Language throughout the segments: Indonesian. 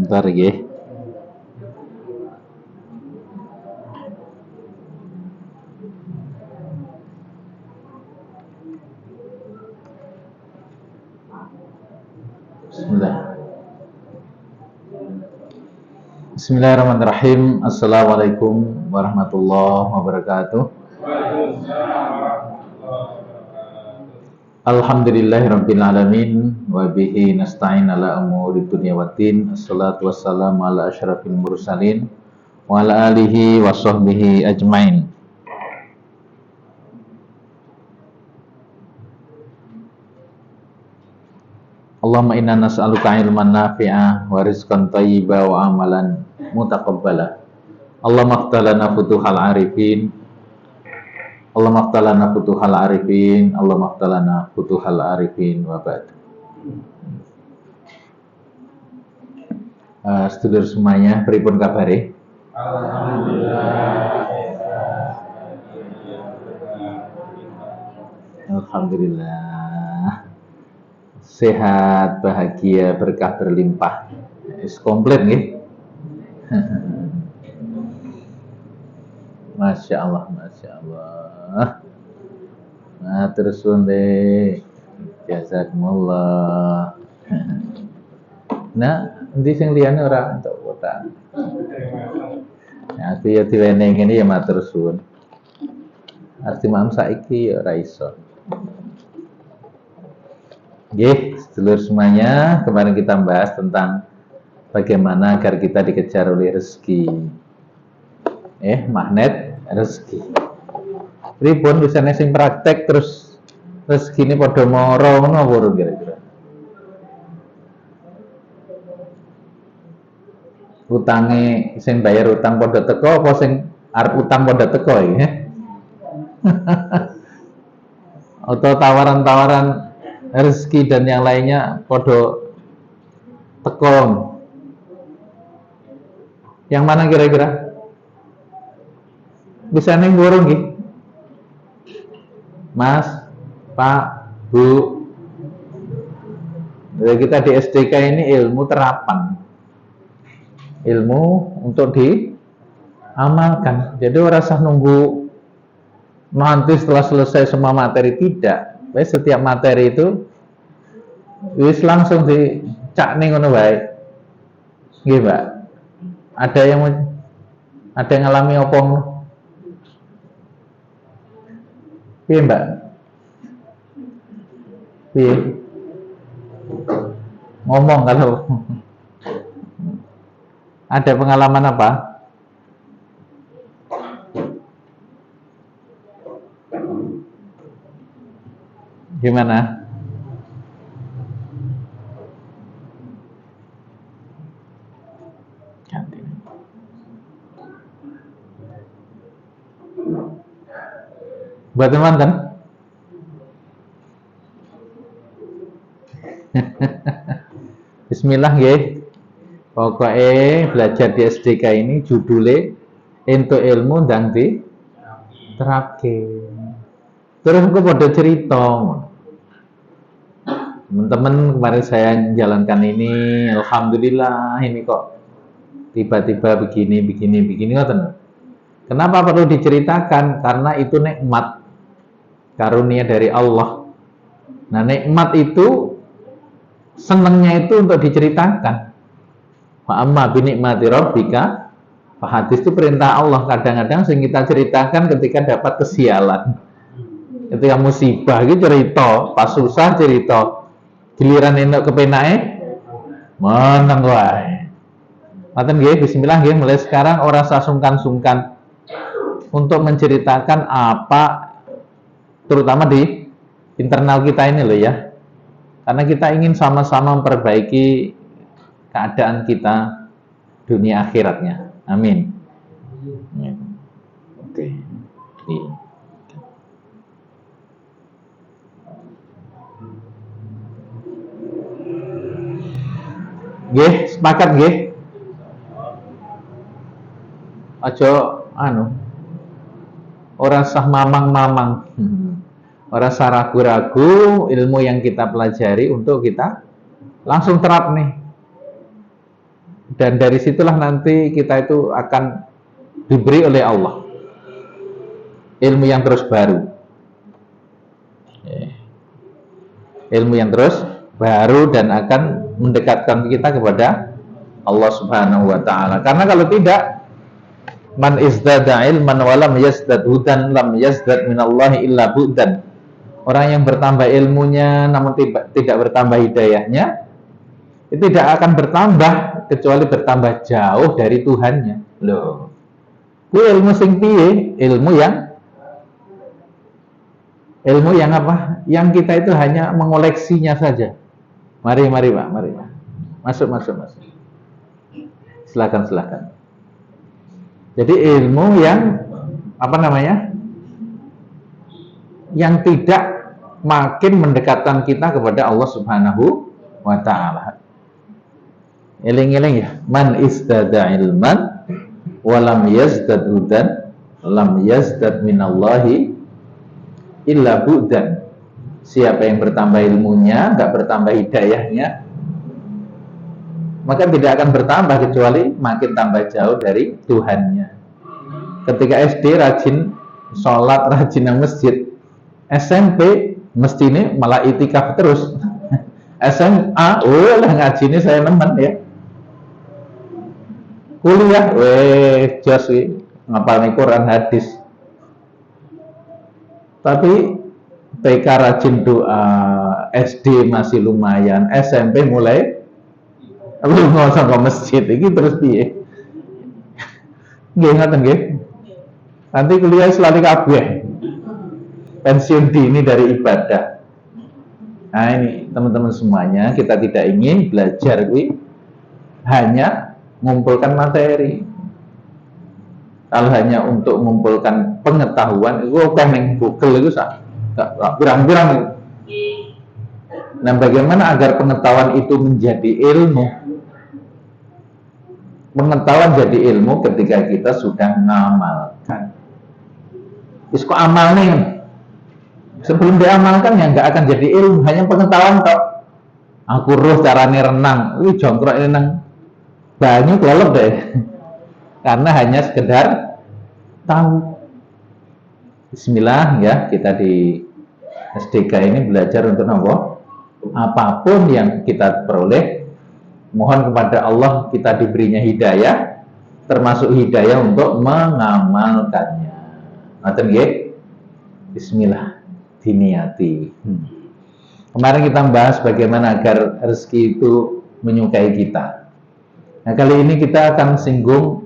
Bentar nggih. Bismillah. Bismillahirrahmanirrahim. Assalamualaikum warahmatullahi wabarakatuh. Alhamdulillahirabbil alamin wa bihi nasta'in ala umuri dunya waddin. Assalatu wassalamu ala asyrafil mursalin wa ala alihi wa sahbihi ajmain. Allahumma inna nas'aluka ilman nafi'a wa rizqan thayyiba wa amalan mutaqabbala. Allahumma aftalana futuhal arifin. Allahumma aftalana futuhal arifin. Allahumma aftalana futuhal arifin wa ba'd. Sedulur semuanya, pripun kabare? Alhamdulillah. Sehat, bahagia, berkah berlimpah. Is komplit nggih. Masya Allah, Masya Allah. Nah, terus deh. Jazakumullah. Nah, nanti sing liyane ora entuk kota. Nah, aku ya diweneng ini ya matur suwun. Arti mam saiki ya ora iso. Nggih, sedulur semuanya, kemarin kita bahas tentang bagaimana agar kita dikejar oleh rezeki. Magnet rezeki. Pripun bisa sing praktek terus rezeki ini padha mara ngono apa kira-kira? Utange sing bayar utang padha teko apa sing arep utang padha teko iki? Atau tawaran-tawaran rezeki dan yang lainnya padha teko. Yang mana kira-kira? Bisa neng burung nggih? Mas, Pak, Bu. Jadi kita di SDK ini ilmu terapan. Ilmu untuk diamalkan. Jadi ora usah nunggu nanti setelah selesai semua materi, tidak. Jadi setiap materi itu wis langsung dicak ning ngono wae. Nggih, Mbak. Ada yang ngalami apa ngono? Piye, Mbak? Piye? Ngomong kalau ada pengalaman apa? Gimana? Buat teman kan? Bismillah nggih. Pokoknya belajar di SDK ini judulnya entuk ilmu ndang diterapke. Terus aku pada cerita. Teman-teman kemarin saya menjalankan ini, alhamdulillah ini kok tiba-tiba begini ngoten. Kenapa perlu diceritakan? Karena itu nikmat karunia dari Allah. Nah, nikmat itu senangnya itu untuk diceritakan. Wa amma bi nikmati rabbika, hadis itu perintah Allah. Kadang-kadang sing kita ceritakan ketika dapat kesialan. Ketika musibah gitu cerita, pas susah cerita. Giliran enak kepenake meneng wae. Maten nggih, bismillah nggih, mulai sekarang ora sungkan-sungkan untuk menceritakan apa terutama di internal kita ini loh ya. Karena kita ingin sama-sama memperbaiki keadaan kita dunia akhiratnya. Amin. Oke. Nggih, sepakat nggih. Aja ora sah mamang-mamang. Ora sah ragu-ragu ilmu yang kita pelajari untuk kita langsung terap nih. Dan dari situlah nanti kita itu akan diberi oleh Allah ilmu yang terus baru. Ilmu yang terus baru dan akan mendekatkan kita kepada Allah Subhanahu wa taala. Karena kalau tidak, man izdada ilman wa lam yazdad hudan lam yazdad minallahi illa bu'dan. Orang yang bertambah ilmunya namun tidak bertambah hidayahnya, itu tidak akan bertambah kecuali bertambah jauh dari Tuhannya. Loh. Kuwi ilmu sing piye? Ilmu yang apa? Yang kita itu hanya mengoleksinya saja. Mari Pak, mari Pak. Masuk. Silakan. Jadi ilmu yang apa namanya? Yang tidak makin mendekatkan kita kepada Allah Subhanahu wa taala. Eling-eling ya, man istada ilman wa lam yazdad hudan lam yazdad minallahi illa bu'dan. Siapa yang bertambah ilmunya, enggak bertambah hidayahnya, maka tidak akan bertambah kecuali makin tambah jauh dari Tuhannya. Ketika SD rajin sholat, rajin nang masjid, SMP mesti ini malah itikaf terus. SMA, lah ngaji ini saya nemen ya. Kuliah, jos ngapalin Quran hadis. Tapi TK rajin doa, SD masih lumayan, SMP mulai lu nggak usah ke masjid, ini terus piye? Nggih ngoten nggih. Nanti kuliah selalu kabeh. Pensiun dini dari ibadah. Nah ini teman-teman semuanya, kita tidak ingin belajar hanya mengumpulkan materi. Kalau hanya untuk mengumpulkan pengetahuan, itu kan yang Google itu pirang-pirang. Nah, bagaimana agar pengetahuan itu menjadi ilmu? Pengetahuan jadi ilmu ketika kita sudah ngamalkan. Is kok amal nih? Sebelum diamalkan ya nggak akan jadi ilmu, hanya pengetahuan tok. Aku roh carane renang, jongkrok ini nang banyu kelelep deh. Karena hanya sekedar tahu. Bismillah ya, kita di SDK ini belajar untuk apa? Apapun yang kita peroleh, mohon kepada Allah kita diberinya hidayah, termasuk hidayah untuk mengamalkannya. Ngoten nggih? Bismillah, diniati. Kemarin kita membahas bagaimana agar rezeki itu menyukai kita. Nah, kali ini kita akan singgung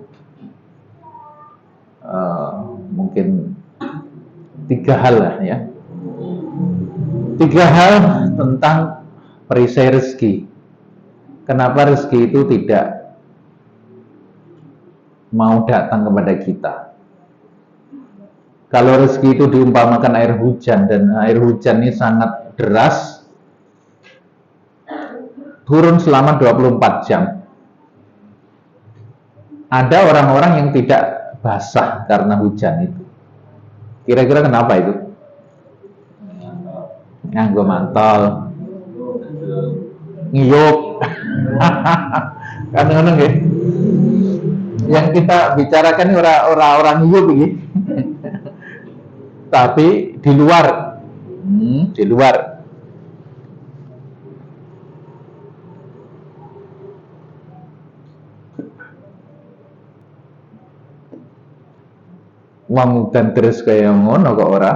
mungkin 3 hal lah ya. 3 hal tentang perisai rezeki. Kenapa rezeki itu tidak mau datang kepada kita? Kalau rezeki itu diumpamakan air hujan, dan air hujan ini sangat deras, turun selama 24 jam. Ada orang-orang yang tidak basah karena hujan itu. Kira-kira kenapa itu? Nganggo mantol, ngiyuk, kan ngono nggih. Yang kita bicarakan orang ngiyuk iki. Tapi di luar. Wong udan terus kaya ngono kok ora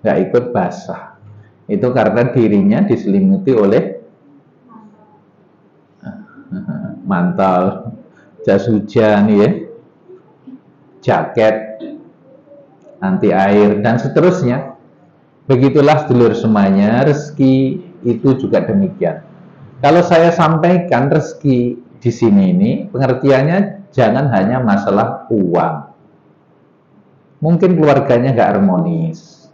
nggak ikut basah. Itu karena dirinya diselimuti oleh mantel, jas hujan ya, jaket anti air dan seterusnya. Begitulah sedulur semuanya, rezeki itu juga demikian. Kalau saya sampaikan rezeki di sini ini pengertiannya jangan hanya masalah uang. Mungkin keluarganya nggak harmonis,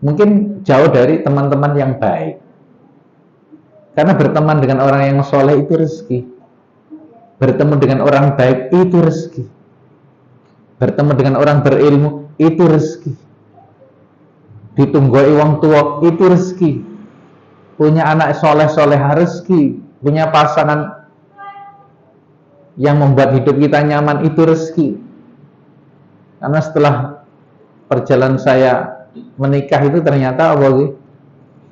mungkin jauh dari teman-teman yang baik. Karena berteman dengan orang yang soleh itu rezeki. Bertemu dengan orang baik itu rezeki. Bertemu dengan orang berilmu itu rezeki. Ditunggoi wong tua itu rezeki. Punya anak soleh-soleh rezeki. Punya pasangan yang membuat hidup kita nyaman itu rezeki. Karena setelah perjalanan saya menikah itu ternyata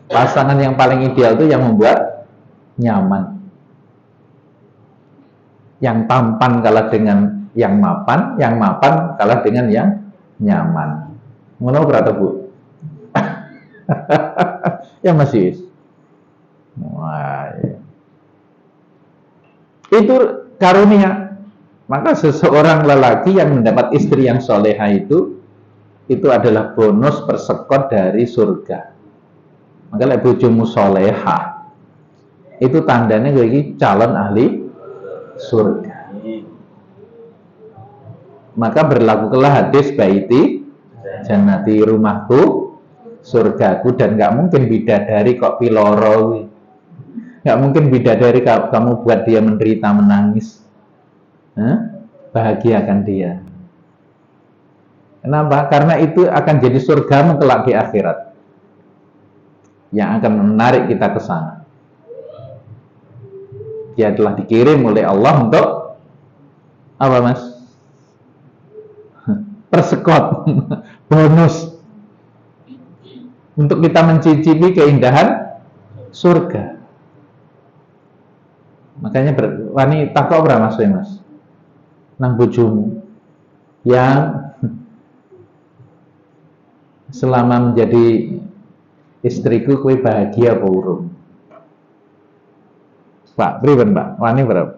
pasangan yang paling ideal itu yang membuat nyaman. Yang tampan kalah dengan yang mapan kalah dengan yang nyaman. Ngono berarti Bu? Ya masih. Wah, ya. Itu karunia. Maka seseorang lelaki yang mendapat istri yang soleha itu adalah bonus persekot dari surga. Maka lek bojomu soleha, itu tandanya gue ini calon ahli surga. Maka berlakulah hadis baiti jannati, rumahku surgaku, dan nggak mungkin bidadari kok piloro, nggak mungkin bidadari kamu buat dia menderita menangis. Bahagiakan dia. Kenapa? Karena itu akan jadi surgamu kelak di akhirat, yang akan menarik kita ke sana. Dia telah dikirim oleh Allah untuk apa, Mas? Persekot, bonus untuk kita mencicipi keindahan surga. Makanya wanita kok berapa Mas? Nang bojomu yang selama menjadi istriku kue bahagia apa urung? Pak, pripun Pak? Wani berapa?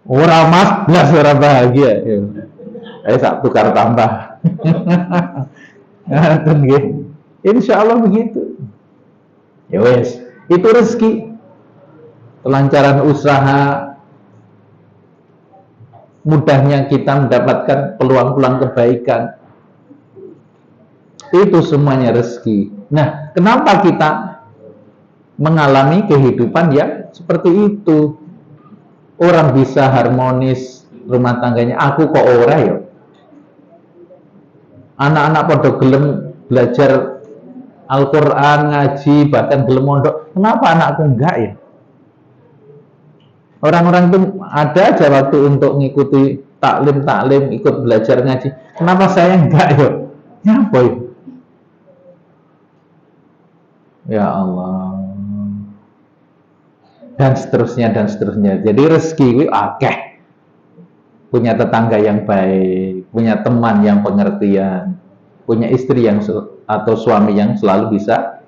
Ora Mas, blas ora bahagia. Ayo sak tukar tambah. Ngaten nggih. Insyaallah begitu. Ya wes, itu rezeki. Kelancaran usaha, mudahnya kita mendapatkan peluang-peluang kebaikan, itu semuanya rezeki. Nah, kenapa kita mengalami kehidupan yang seperti itu? Orang bisa harmonis rumah tangganya, aku kok ora ya? Anak-anak pada gelem belajar Al-Quran, ngaji, bahkan gelem mondok, kenapa anakku enggak ya? Orang-orang itu ada aja waktu untuk ngikuti taklim, ikut belajar ngaji. Kenapa saya enggak ya? Nyapa ya? Ya Allah. Dan seterusnya, dan seterusnya. Jadi rezeki akeh. Punya tetangga yang baik, punya teman yang pengertian, punya istri yang atau suami yang selalu bisa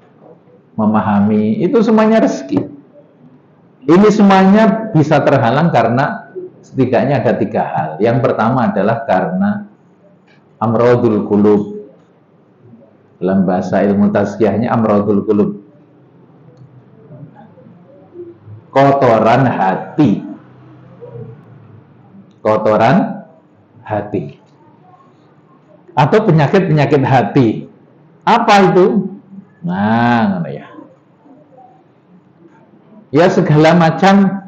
memahami. Itu semuanya rezeki. Ini semuanya bisa terhalang karena setidaknya ada 3 hal. Yang pertama adalah karena amrodul qulub. Dalam bahasa ilmu tazkiyahnya amrodul qulub, kotoran hati. Kotoran hati. Atau penyakit-penyakit hati. Apa itu? Nah, ya. Ya segala macam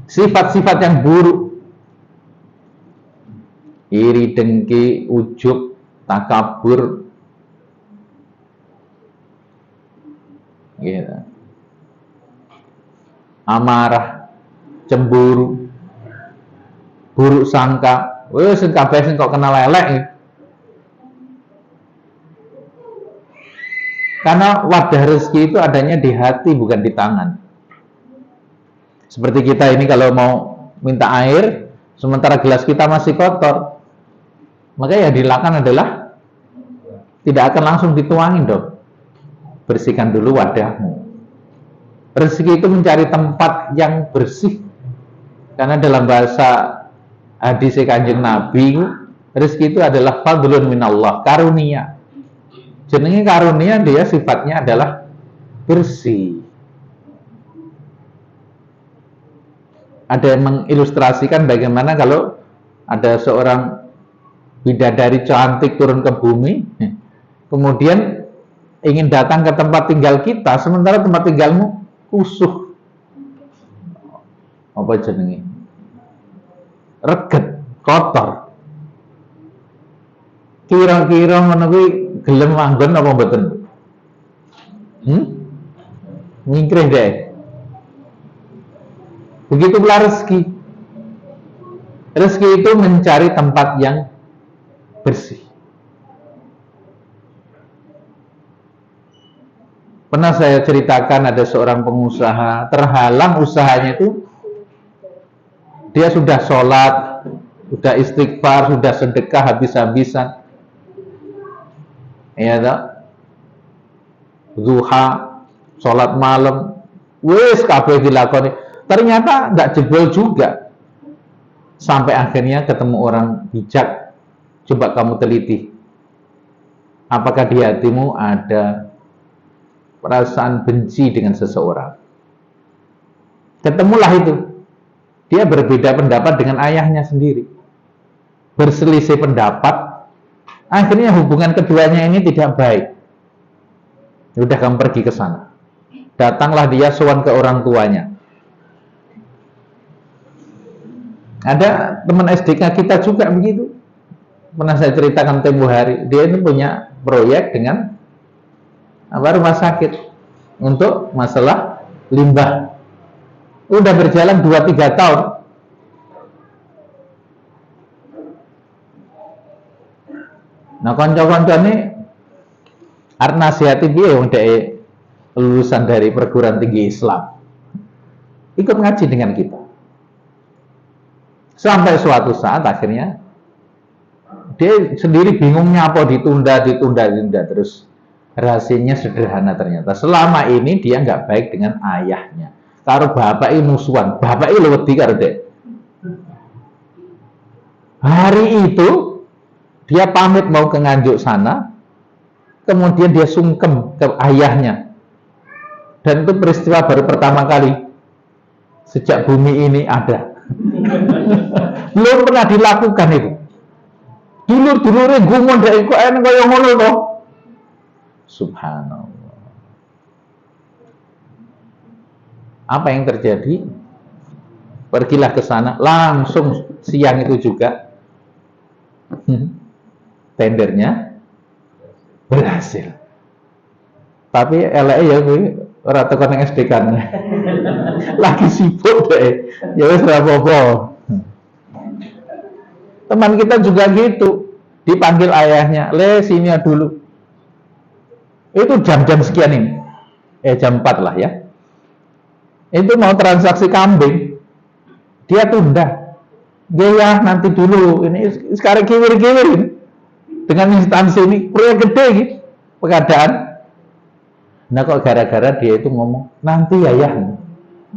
sifat-sifat yang buruk, iri, dengki, ujub, takabur, gitu. Amarah, cemburu, buruk sangka, wes kabeh sing kok kenal elek. Karena wadah rezeki itu adanya di hati, bukan di tangan. Seperti kita ini kalau mau minta air, sementara gelas kita masih kotor, maka ya dilakukan adalah tidak akan langsung dituangin dong. Bersihkan dulu wadahmu. Rezeki itu mencari tempat yang bersih. Karena dalam bahasa hadis Kanjeng Nabi, rezeki itu adalah fadlun minallah, karunia. Jenenge karunia, dia sifatnya adalah bersih. Ada yang mengilustrasikan bagaimana kalau ada seorang bidadari cantik turun ke bumi, kemudian ingin datang ke tempat tinggal kita, sementara tempat tinggalmu kusuh. Apa jenenge? Reget, kotor. Kira-kira ngono kuwi gelem manggon apa mboten? Ngingkrih deh. Begitu pula rezeki. Rezeki itu mencari tempat yang bersih. Pernah saya ceritakan ada seorang pengusaha terhalang usahanya itu, dia sudah sholat, sudah istighfar, sudah sedekah habis-habisan, ya tak? Zuha, sholat malam, wis kabeh dilakoni, ternyata nggak jebol juga. Sampai akhirnya ketemu orang bijak. Coba kamu teliti, apakah di hatimu ada perasaan benci dengan seseorang? Ketemulah itu, dia berbeda pendapat dengan ayahnya sendiri, berselisih pendapat, akhirnya hubungan keduanya ini tidak baik. Udah, kamu pergi ke sana. Datanglah dia sowan ke orang tuanya. Ada teman SDK kita juga begitu. Pernah saya ceritakan tempo hari, dia itu punya proyek dengan rumah sakit untuk masalah limbah. Udah berjalan 2-3 tahun. Nah, konco-konco ini arep nasihati piye wong dhek lulusan dari perguruan tinggi Islam. Ikut ngaji dengan kita. Sampai suatu saat akhirnya dia sendiri bingungnya apa ditunda terus. Rahasianya sederhana ternyata. Selama ini dia nggak baik dengan ayahnya. Karo bapak ini musuhan. Bapak ini wedi karo dek. Hari itu dia pamit mau ke Nganjuk sana. Kemudian dia sungkem ke ayahnya. Dan itu peristiwa baru pertama kali sejak bumi ini ada. Belum pernah dilakukan itu. Dulur-dulure gumun dek kok enek kaya ngono to. Subhanallah. Apa yang terjadi? Pergilah ke sana, langsung siang itu juga tendernya berhasil. Tapi eleke ya kuwi ora tekan ning SDK-ne. Lagi sibuk deh. Ya wis ora apa-apa. Teman kita juga gitu, dipanggil ayahnya, "Le, sini dulu." Itu jam-jam sekian ini. Jam 4 lah ya. Itu mau transaksi kambing. Dia tunda. Ya nanti dulu. Ini sekarang kiwir-kiwir ini. Dengan instansi ini proyek gede gitu. Pengadaan. Nah kok gara-gara dia itu ngomong, "Nanti ya."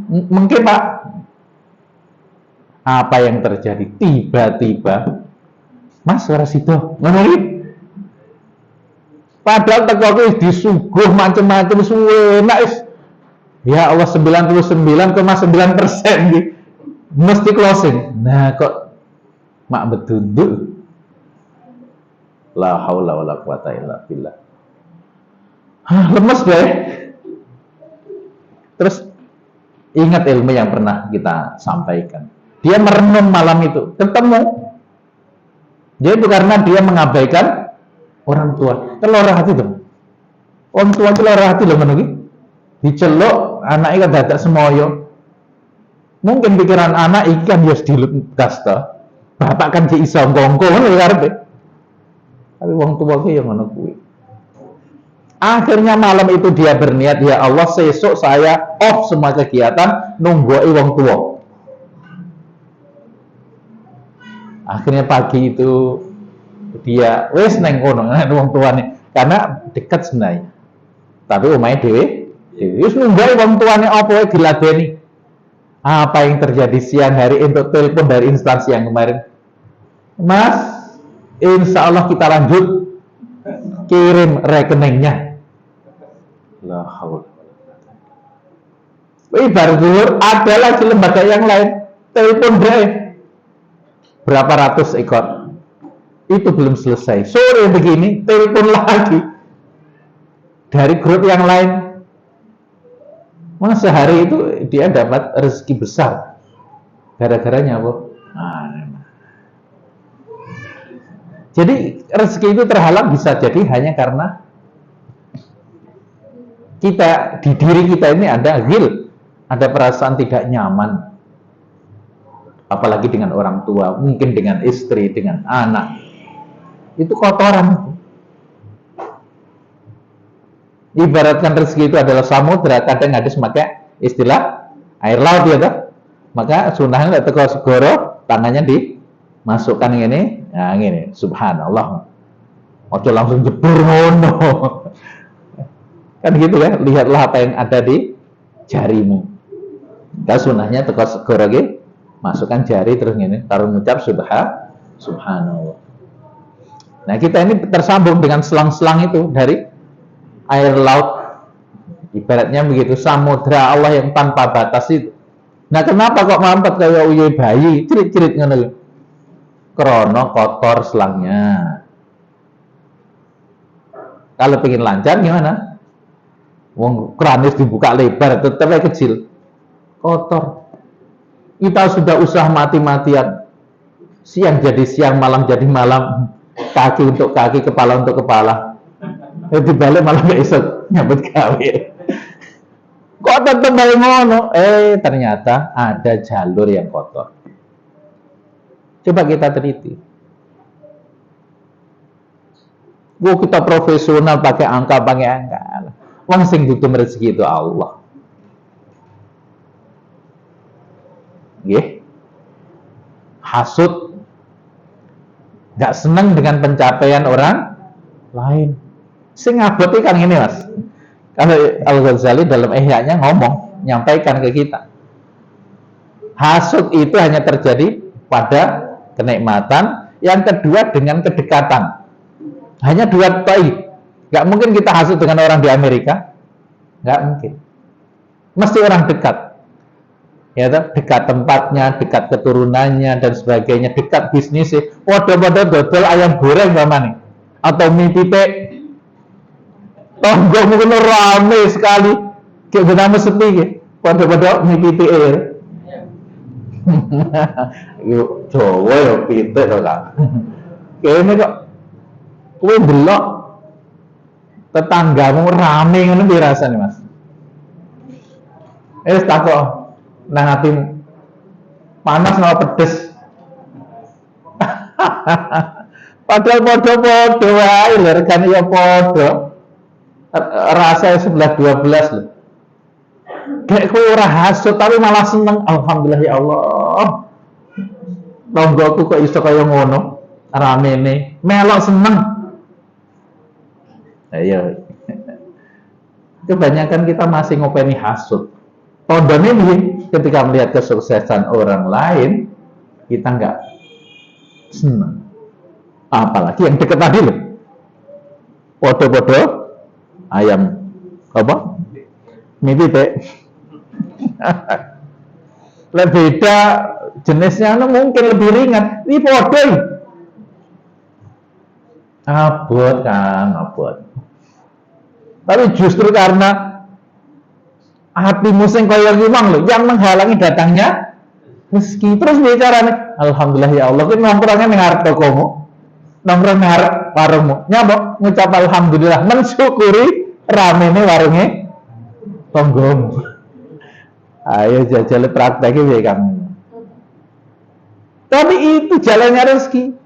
Mungkin Pak. Apa yang terjadi? Tiba-tiba Mas Warasido ngomongin. Padahal teko aku disuguh macam-macam suwe enak. Ya Allah 99,9% gitu. Mesti closing. Nah kok mak bedunduk. La haula wala quwata illa billah. Lemes deh. Terus ingat ilmu yang pernah kita sampaikan. Dia merenung malam itu, ketemu. Jadi karena dia mengabaikan orang tua. Kelora hati dong. Orang tua kelora hati loh menunggu. Diceluk anaknya kan dadak semoyo. Mungkin pikiran anak ikan ya dilepas toh. Bapak kan di iso ngongko ngono karepe. Tapi wong tua ki yang ngono kuwi. Akhirnya malam itu dia berniat, ya Allah sesuk saya off semua kegiatan nunggu wong tua. Akhirnya pagi itu dia wes neng kono wong tuane karena dekat sebenarnya. Tapi omahe dhewe wis nunggu wong tuane apa wae diladeni. Apa yang terjadi siang hari untuk telepon dari instansi yang kemarin. Mas, insya Allah kita lanjut kirim rekeningnya. La haul. Ibarat dulu ada lagi lembaga yang lain telepon deh. Berapa ratus ekor itu belum selesai. Sore begini telepon lagi dari grup yang lain. Mas sehari itu dia dapat rezeki besar gara-garanya apa? Jadi rezeki itu terhalang bisa jadi hanya karena kita di diri kita ini ada ghil, ada perasaan tidak nyaman apalagi dengan orang tua, mungkin dengan istri, dengan anak, itu kotoran. Ibaratkan rezeki itu adalah samudra, kadang hadis pakai istilah air laut ya toh. Maka sunahnya teko segoro, tangannya dimasukkan ini, nah ini, subhanallah. Ojo langsung jebur ngono. Kan gitu ya, lihatlah apa yang ada di jarimu. Kita sunahnya teko segoro lagi, masukkan jari terus ini, taruh ngucap subhanallah. Nah kita ini tersambung dengan selang-selang itu dari air laut, ibaratnya begitu, samudra Allah yang tanpa batas itu. Nah kenapa kok mampet kayak uyuh bayi, cerit-cerit ngono? Krono kotor selangnya. Kalau pengen lancar gimana? Wong kranis dibuka lebar, tetapnya kecil, kotor. Kita sudah usaha mati-matian, siang jadi siang, malam jadi malam, kaki untuk kaki, kepala untuk kepala. Dibalik malah gak iso nyambut gawe. Kok tetep balik ngono? Ternyata ada jalur yang kotor. Coba kita teliti. Kita profesional pakai angka. Wong sing butuh rezeki itu Allah. Nggih. Hasud, gak seneng dengan pencapaian orang lain. Sing ngabot kan ini mas. Kalau Al-Ghazali dalam Ihya-nya ngomong, nyampaikan ke kita, hasud itu hanya terjadi pada kenikmatan, yang kedua dengan kedekatan. Hanya dua toy. Gak mungkin kita hasud dengan orang di Amerika, gak mungkin. Mesti orang dekat, ya dekat tempatnya, dekat keturunannya dan sebagainya, dekat bisnisnya. Waduh dodol ayam goreng nih, atau mie titik. Tonggo mungkin rame sekali, kayak bernama sepi ya. Pada mie titik ya. Yuk, Jawa ya pitik loh kak. Kayaknya kok, kue belok tetanggamu rame ngono dirasa nih mas. Takut nang hatimu panas sama pedes. Padahal podo-podo wae lho, regane ya podo. Rasa sebelah 12 loh. Kayak kue ora hasud tapi malah seneng. Alhamdulillah ya Allah. Tonggoku kok iso kaya ngono. Rame nih, melok seneng. Ayo. Kebanyakan kita masih ngopeni hasud. Tondone nih ketika melihat kesuksesan orang lain, kita nggak seneng. Apalagi yang deket tadi loh. Podo-podo ayam apa? Mie titik. Beda jenisnya mungkin lebih ringan. Ini podo. Abot kan, abot. Tapi justru karena hatimu sing kaya ngimang loh, yang menghalangi datangnya rezeki. Terus bicara nih, alhamdulillah ya Allah, kita nongkrongnya ngarep tokomu, nongkrong ngarep warungmu, nyabok ngucap alhamdulillah, mensyukuri ramene warungnya tonggomu. Ayo jajal prakteknya ya kamu. Tapi itu jalannya rezeki.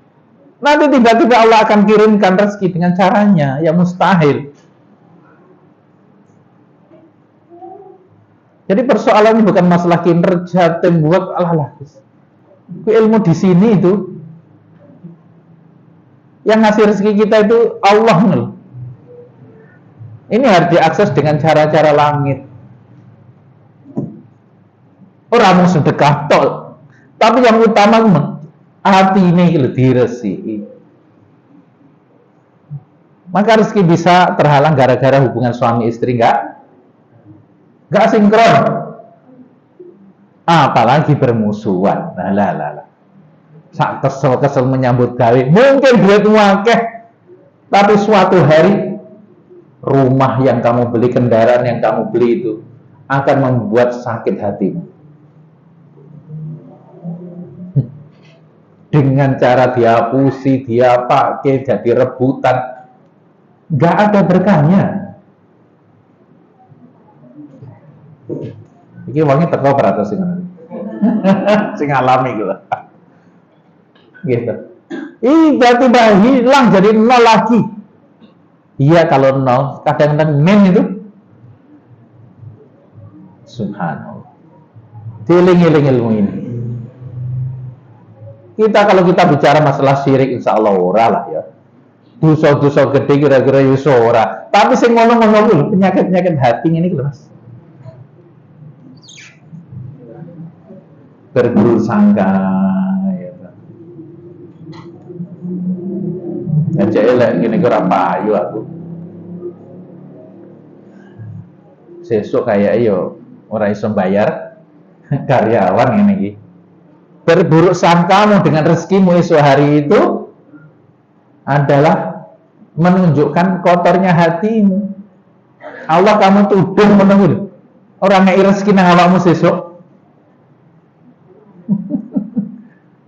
Nanti tiba-tiba Allah akan kirimkan rezeki dengan caranya yang mustahil. Jadi persoalannya bukan masalah kinerja, teamwork, alah. Ilmu di sini itu yang ngasih rezeki kita itu Allah nih. Ini harus diakses dengan cara-cara langit. Orang mau sedekah tol, tapi yang utama hati ini diresi. Maka rezeki bisa terhalang gara-gara hubungan suami istri nggak sinkron, apalagi bermusuhan. Lah. Sak kesel menyambut gawe, mungkin duitmu akeh, tapi suatu hari rumah yang kamu beli, kendaraan yang kamu beli itu akan membuat sakit hatimu. Dengan cara dia pusi, dia pakai jadi rebutan, nggak ada berkahnya. Ini uangnya teko 100 ini. Sing alami gitu. Gitu. Tiba-tiba hilang jadi nol lagi. Iya kalau nol, kadang-kadang min itu. Subhanallah. Dieling-eling ilmu ini. Kalau kita bicara masalah syirik, insya Allah ora lah ya. Dosa-dosa gede kira-kira yuso ora. Tapi sing ngono-ngono lho, penyakit-penyakit hati ini lho Mas. Berburuk sangka ya. Aja elek ngene iki ora payu aku. Sesuk kayak yo ora iso bayar karyawan ngene iki. Berburuk sangkamu dengan rezekimu esok hari itu adalah menunjukkan kotornya hatimu. Allah kamu tuduh menunggu orang ngei rezeki nang awakmu sesuk.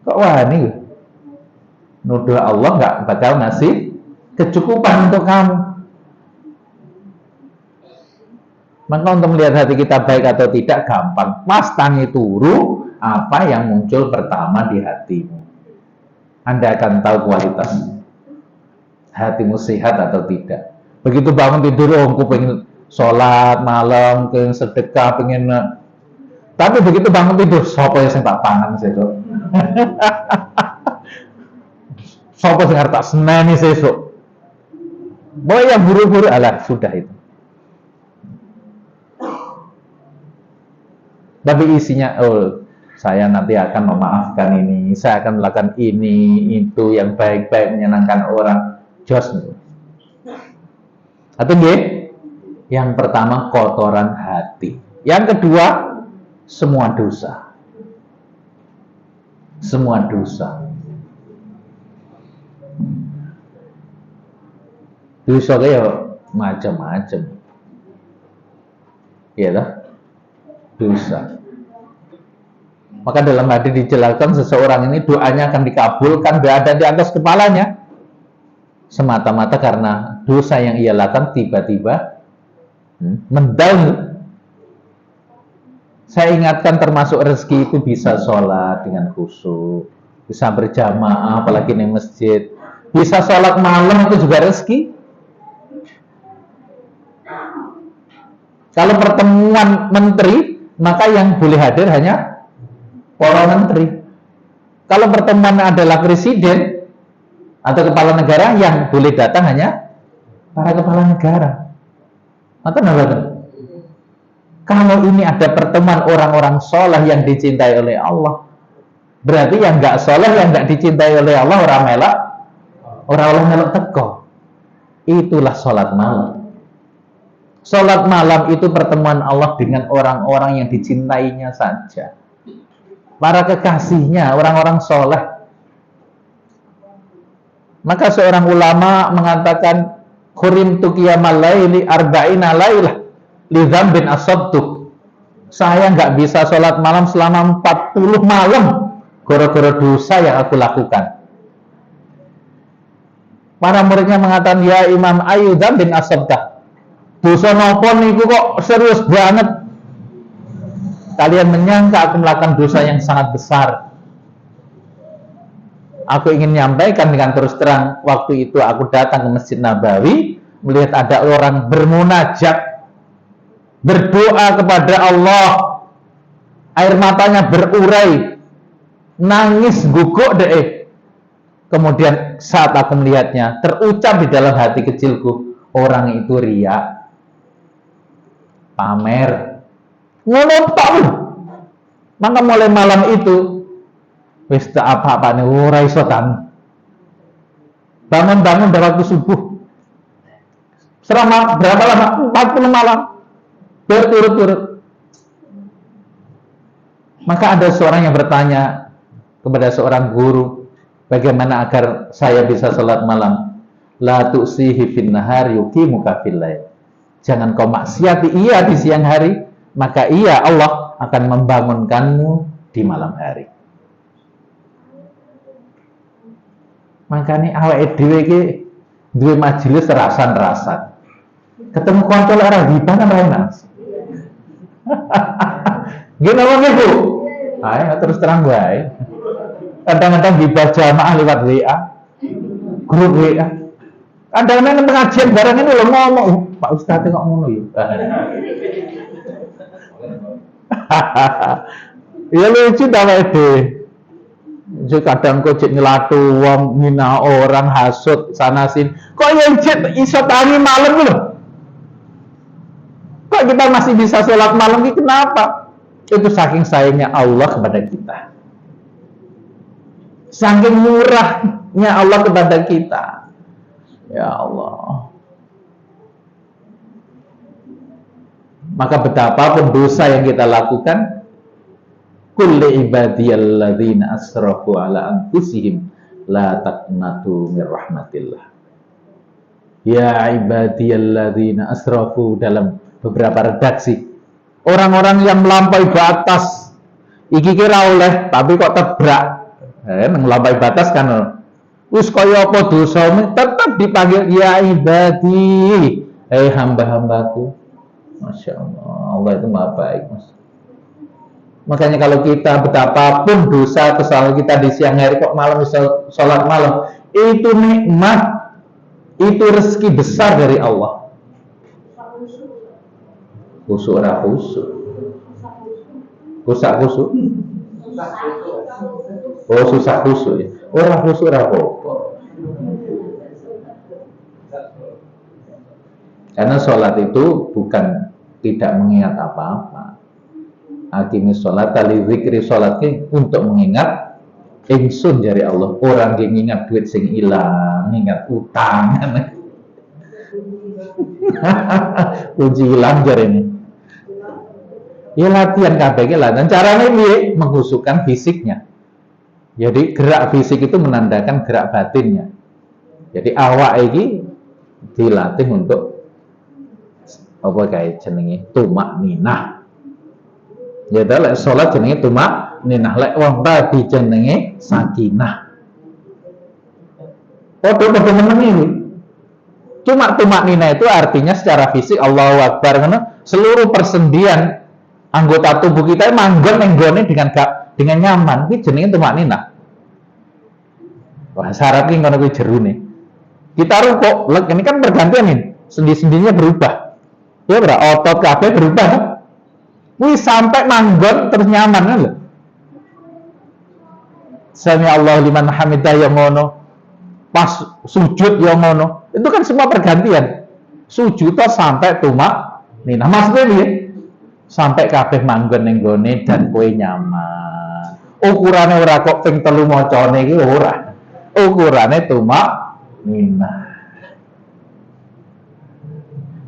Kok wani? Nuduh Allah nggak bakal ngasih kecukupan untuk kamu. Maka untuk melihat hati kita baik atau tidak gampang. Pas tangi turu, apa yang muncul pertama di hatimu. Anda akan tahu kualitas hatimu sehat atau tidak. Begitu bangun tidur, aku pengen sholat malam, pengen sedekah, pengen. Tapi begitu bangun tidur, sopo yang tak pangan sesuk. Sopo yang tak seneni sesuk. Boy yang buru-buru, alah sudah itu. Tapi isinya, saya nanti akan memaafkan ini, saya akan melakukan ini, itu yang baik-baik menyenangkan orang. Jos. Atau yang pertama kotoran hati. Yang kedua semua dosa. Semua dosa. Dosa kayak macam-macam. Iya lah. Dosa. Maka dalam hadis dijelaskan seseorang ini doanya akan dikabulkan berada di atas kepalanya semata-mata karena dosa yang ia lakukan tiba-tiba mendaun. Saya ingatkan termasuk rezeki itu bisa sholat dengan khusyuk, bisa berjamaah apalagi di masjid, bisa sholat malam itu juga rezeki. Kalau pertemuan menteri, maka yang boleh hadir hanya para menteri. Kalau pertemuan adalah presiden atau kepala negara, yang boleh datang hanya para kepala negara. Atau kalau ini ada pertemuan orang-orang soleh yang dicintai oleh Allah, berarti yang nggak soleh, yang nggak dicintai oleh Allah, orang melok teko. Itulah sholat malam. Sholat malam itu pertemuan Allah dengan orang-orang yang dicintainya saja. Para kekasihnya, orang-orang soleh. Maka seorang ulama mengatakan, Khurimtu qiyamal laili arba'ina lailah li dzambin asabtu. Saya nggak bisa sholat malam selama 40 malam gara-gara dosa yang aku lakukan. Para muridnya mengatakan, ya Imam, ayu dzambin asabta. Dosa nopo niku kok serius banget. Kalian menyangka aku melakukan dosa yang sangat besar. Aku ingin menyampaikan dengan terus terang, waktu itu aku datang ke Masjid Nabawi, melihat ada orang bermunajat, berdoa kepada Allah, air matanya berurai, nangis guguk deh. Kemudian saat aku melihatnya, terucap di dalam hati kecilku, orang itu riya, pamer, ngono tok. Maka mulai malam itu wis tak apa-apa nih ora iso tan. Bangun-bangun dari waktu subuh. Selama berapa lama? 40 malam berturut-turut. Maka ada seorang yang bertanya kepada seorang guru, bagaimana agar saya bisa sholat malam? La tu'sihi fin nahar yuqimuka fil lail. Jangan kau maksiati ia di siang hari, maka ia Allah akan membangunkanmu di malam hari. Makanya awake dhewe iki duwe majelis rasan-rasan. Ketemu kanca ora gibah nang Mas. Nggih napa niku? Ayo terus terang wae. Kadang-kadang gibah jamaah lewat WA, grup WA. Kadang-kadang pengajian barang ini lo ngomong, Pak Ustadz kok ngono ya. Ya lucu ta wae. Jadi kadang kok cek nyelatu wong, ngina orang, hasut sana sini. Kok yang cek iso tangi malam gitu? Kok kita masih bisa sholat malam ini kenapa? Itu saking sayangnya Allah kepada kita. Saking murahnya Allah kepada kita. Ya Allah. Maka betapapun dosa yang kita lakukan, kulli ibadiyalladzina asrafu ala anfusihim la taqnatu mir rahmatillah. Ya ibadiyalladzina asrafu, dalam beberapa redaksi, orang-orang yang melampaui batas, iki kira oleh tapi kok tebrak, melampaui batas kan, wis kaya apa dosamu tetap dipanggil ya ibadi, hamba-hambaku. Masya Allah, Allah itu maha baik, Mas. Makanya kalau kita betapapun dosa kesalahan kita di siang hari kok malam bisa sholat malam, itu nikmat, itu rezeki besar dari Allah. Khusuk ora khusuk. Khusuk khusuk. Oh susah khusuk ya. Ora khusuk ora apa-apa. Karena sholat itu bukan tidak mengingat apa-apa. Aqimis sholat li zikri, sholatnya untuk mengingat ingsun dari Allah. Orang yang ingat duit sing ilang, ingat utang. Uji hilang jar ini. Ya latihan kabeh lah. Dan caranya piye? Menghusukkan fisiknya. Jadi gerak fisik itu menandakan gerak batinnya. Jadi awak ini dilatih untuk apa kayak jenenge tumak ninah. Ya lek salat jenenge tumak ninah, lek wong tadi jenenge sakinah. Padha-padha meneng ini. Cuma tumak ninah itu artinya secara fisik Allahu Akbar, karena seluruh persendian anggota tubuh kita manggon nenggone dengan nyaman. Iki jenenge tumak ninah. Wah, syarat iki ngono kuwi jerune. Kita rukuk, ini kan bergantian nih, sendi-sendinya berubah. Ya berarti otot kabeh berubah kan? Wih sampai manggon terus nyaman kan lho. Sami Allah liman hamidah yang ngono. Pas sujud yang ngono. Itu kan semua pergantian. Sujud sampai tumak ninah. Maksudnya nih, sampai kabeh manggon ning gone dan kowe nyaman. Ukurane ora kok ping 3 macane iki ora. Ukurane tumak ninah.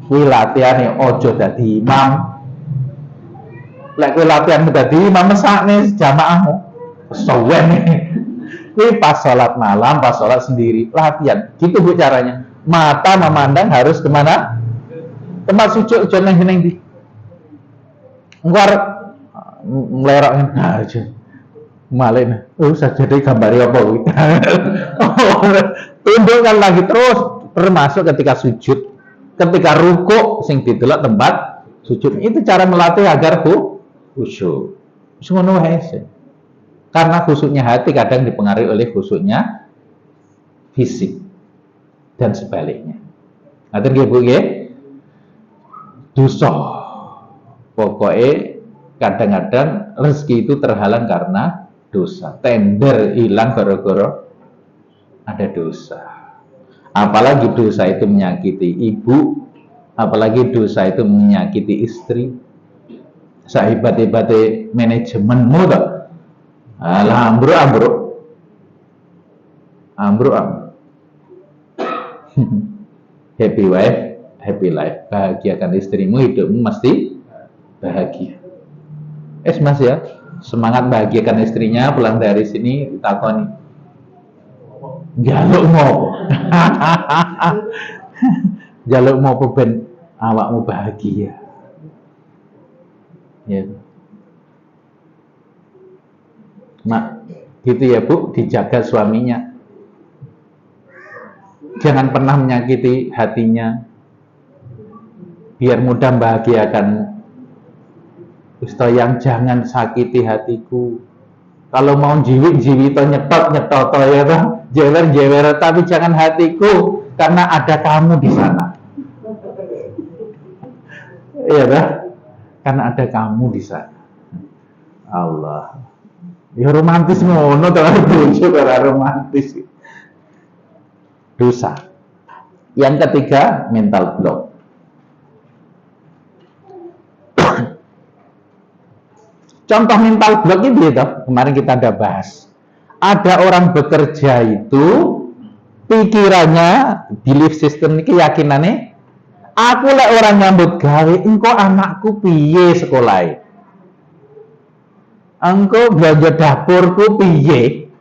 Kuwi latihane ojo dadi imam. Lek kuwi latihan dadi imam mesakne jamaahmu. Sowen. Kuwi pas sholat malam, pas sholat sendiri, latihan. Gitu Bu caranya. Mata memandang harus kemana? Tempat sujud aja nang ndi. Engko nglerok aja. Malen. Oh, sajade gambare apa kuwi? Tundukkan lagi terus, termasuk ketika sujud. Ketika rukuk sing didelok tempat sujud, itu cara melatih agar khusyuk. Ngono wae sih. Karena khusyuknya hati kadang dipengaruhi oleh khusyuknya fisik dan sebaliknya. Ngaten nggih Bu nggih? Dosa. Pokoknya kadang-kadang rezeki itu terhalang karena dosa. Tender hilang gara-gara ada dosa. Apalagi dosa itu menyakiti ibu, apalagi dosa itu menyakiti istri. Sahibat-hebatnya manajemenmu tak? Alah, ambruk. Happy wife, happy life. Bahagiakan istrimu, hidupmu mesti bahagia. Mas ya, semangat bahagiakan istrinya. Pulang dari sini ditakoni, jaluk mau jaluk mau ben awakmu bahagia ya. Nah gitu ya Bu, dijaga suaminya, jangan pernah menyakiti hatinya, biar mudah membahagiakan. Gusto yang jangan sakiti hatiku. Kalau mau jiwit to nyetot ya toh, jewer tapi jangan hatiku karena ada kamu di sana. Iya toh? Karena ada kamu di sana. Allah. Ya romantis ngono to bojo ora romantis. Dosa. Yang ketiga, mental block. Contoh mental block itu kemarin kita ada bahas. Ada orang bekerja itu pikirannya, belief system ini, keyakinannya, aku lah orang nyambut gawe, engkau anakku piye sekolahnya, engkau belanja dapurku piye,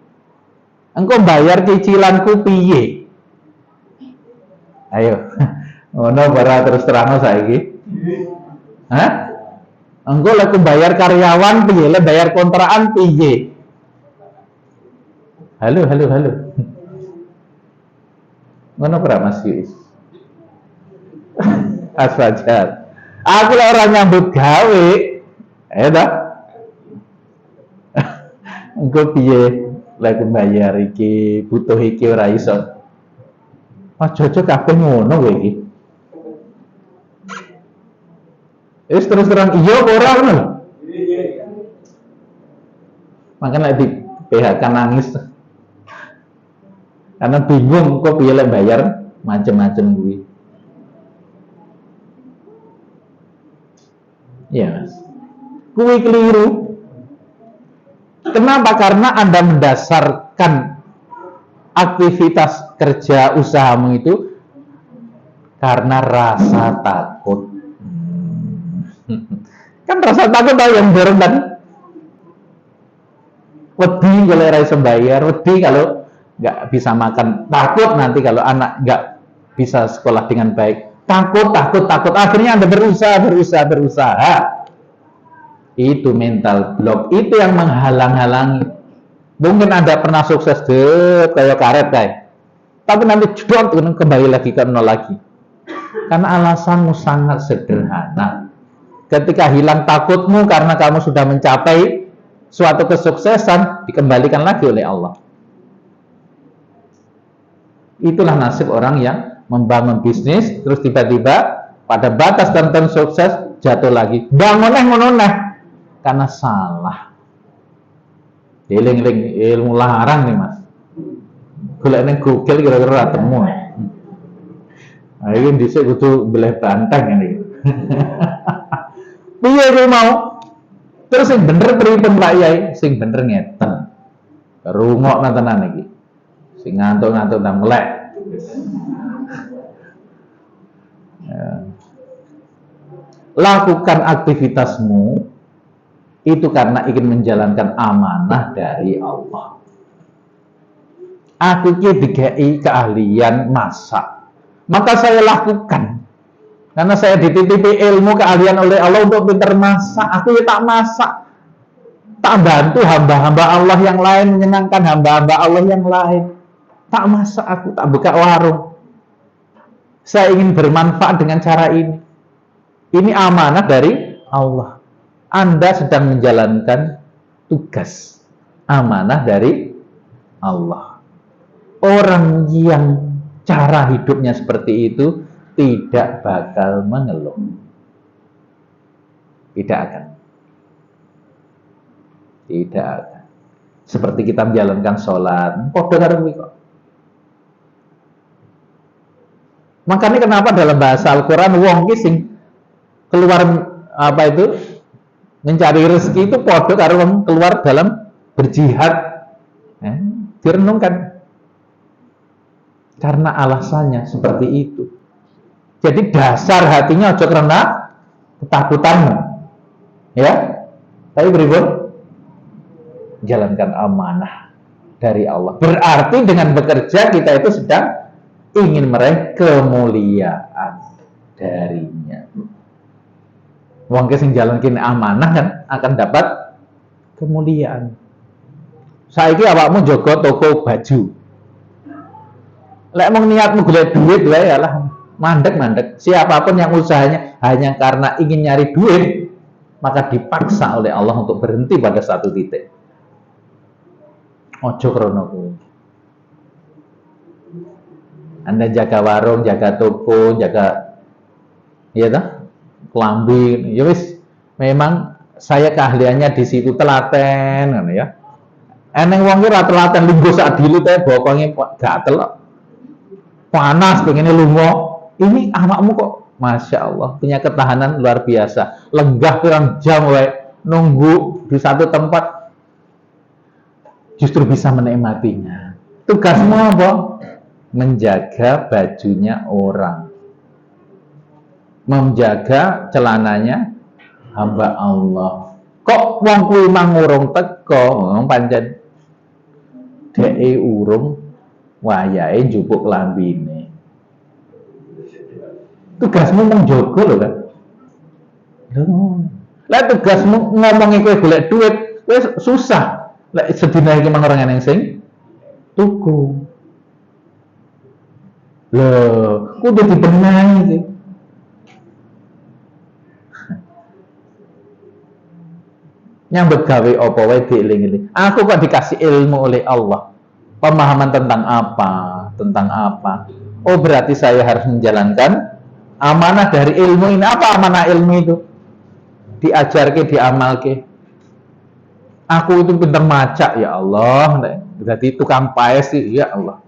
engkau bayar cicilanku piye. Ayo, ngono bara terus terang saiki. Hah? Engko lek bayar karyawan piye, lek bayar kontrakan piye? Halo. Ngono ora Mas Yus? As Fajar. Aku lah orang nyambut gawe. Dah. Engko piye lek bayar iki, butuh iki ora iso. Aja kabeh ngono kowe iki. Terus terang iya ora ngono. Makanya di PHK nangis. Karena bingung kok piye lek bayar macam-macam kuwi. Iya, Mas. Kuwi keliru. Kenapa? Karena Anda mendasarkan aktivitas kerja usahamu itu karena rasa takut. Kan rasa takut tahu yang dorong tadi. Wedi kalau ora iso bayar, wedi kalau nggak bisa makan, takut nanti kalau anak nggak bisa sekolah dengan baik, takut. Akhirnya Anda berusaha. Itu mental block, itu yang menghalang-halangi. Mungkin Anda pernah sukses kayak karet tapi nanti jedot kembali lagi ke nol lagi. Karena alasanmu sangat sederhana. Ketika hilang takutmu karena kamu sudah mencapai suatu kesuksesan, dikembalikan lagi oleh Allah. Itulah nasib orang yang membangun bisnis, terus tiba-tiba pada batas tertentu sukses, jatuh lagi. Bangunnya ngono karena salah. Eling-eling ilmu larang nih Mas. Golek ning Google kira-kira temu. Nah, ini dhisik kudu beleh banteng ini. Piye kowe mau? Terus sing bener pripun Pak Yai? Sing bener ngeten. Rungokna tenan iki. Sing ngantuk-ngantuk nang melek. Ya. Lakukan aktivitasmu itu karena ingin menjalankan amanah dari Allah. Aku dikai keahlian masak, maka saya lakukan. Karena saya dititipi ilmu keahlian oleh Allah untuk pintar masak, aku ya tak masak. Tak bantu hamba-hamba Allah yang lain, menyenangkan hamba-hamba Allah yang lain. Tak masak aku, tak buka warung. Saya ingin bermanfaat dengan cara ini. Ini amanah dari Allah. Anda sedang menjalankan tugas amanah dari Allah. Orang yang cara hidupnya seperti itu tidak bakal mengeluh. Tidak akan. Seperti kita menjalankan sholat, padha karo kuwi kok. Makanya kenapa dalam bahasa Al-Quran wong ki sing keluar mencari rezeki itu padha karo wong keluar dalam berjihad. Direnungkan. Karena alasannya seperti itu. Jadi dasar hatinya ojo karena ketakutanmu. Ya. Tapi berikut jalankan amanah dari Allah. Berarti dengan bekerja kita itu sedang ingin meraih kemuliaan darinya. Wong sing jalankin amanah kan akan dapat kemuliaan. Saiki awakmu jaga toko baju. Lek mung niatmu golek duit wae yalah mandek. Siapapun yang usahanya hanya karena ingin nyari duit, maka dipaksa oleh Allah untuk berhenti pada satu titik. Ojo krono kuwi. Anda jaga warung, jaga toko, jaga ya toh, kelambi, ya wis memang saya keahliannya di situ telaten ngono ya. Eneng wong ki ora telaten linggo sak dilu teh bokonge gatel kok. Panas pengennya lunga. Ini awakmu kok Masya Allah punya ketahanan luar biasa. Lenggah pirang jam wae nunggu di satu tempat justru bisa menikmatinya. Tugasmu apa? Menjaga bajunya orang, menjaga celananya hamba Allah. Kok wong kuwi mang urung teko, pancen dheke urung wayahe njupuk lambine. Tugasmu menjogo lho kan. Lah tugasmu ngomongi kowe golek duit, wis susah. Lah sedina iki mang ora eneng sing tuku. Loh, kudu dibenahi iki. Nyambut gawe apa wae dieling-eling. Aku kok dikasih ilmu oleh Allah. Pemahaman tentang apa? Tentang apa? Oh, berarti saya harus menjalankan amanah dari ilmu ini. Apa amanah ilmu itu? Diajarke, diamalke. Aku itu pinter maca, ya Allah. Berarti tukang paes sih, ya Allah.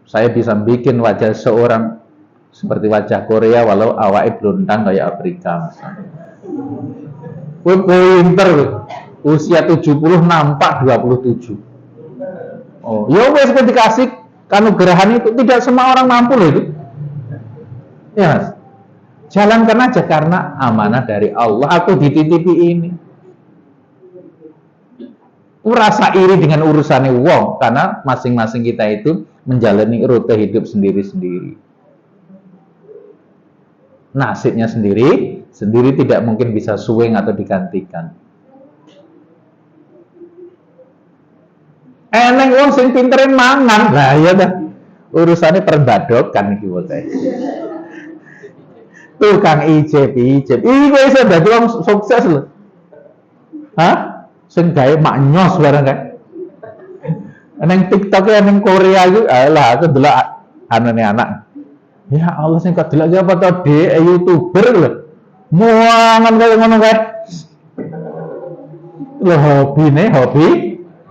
Saya bisa bikin wajah seorang seperti wajah Korea walau awake blondang kayak Afrika. Pinter, usia 70 nampak 27. Oh, ya wes dikasih kanugerahan itu, tidak semua orang mampu loh itu. Ya, Mas. Jalankan aja karena amanah dari Allah. Aku dititipi ini. Rasa iri dengan urusannya wong karena masing-masing kita itu menjalani rute hidup sendiri-sendiri. Nasibnya sendiri tidak mungkin bisa swing atau digantikan. Eneng wong sing pinterin mangan. Lah iya dah. Urusannya perbadokan iki wae. Tukang ijeb. Iki wis dadi wong sukses lho. Hah? Sing gawe maknyos barang kae. Neng TikTok ya neng Korea iku alah aku delok anane anak. Ya Allah sing kok delok apa to Dek YouTuber lho. Muangan kaya ngono kae. Lho hobi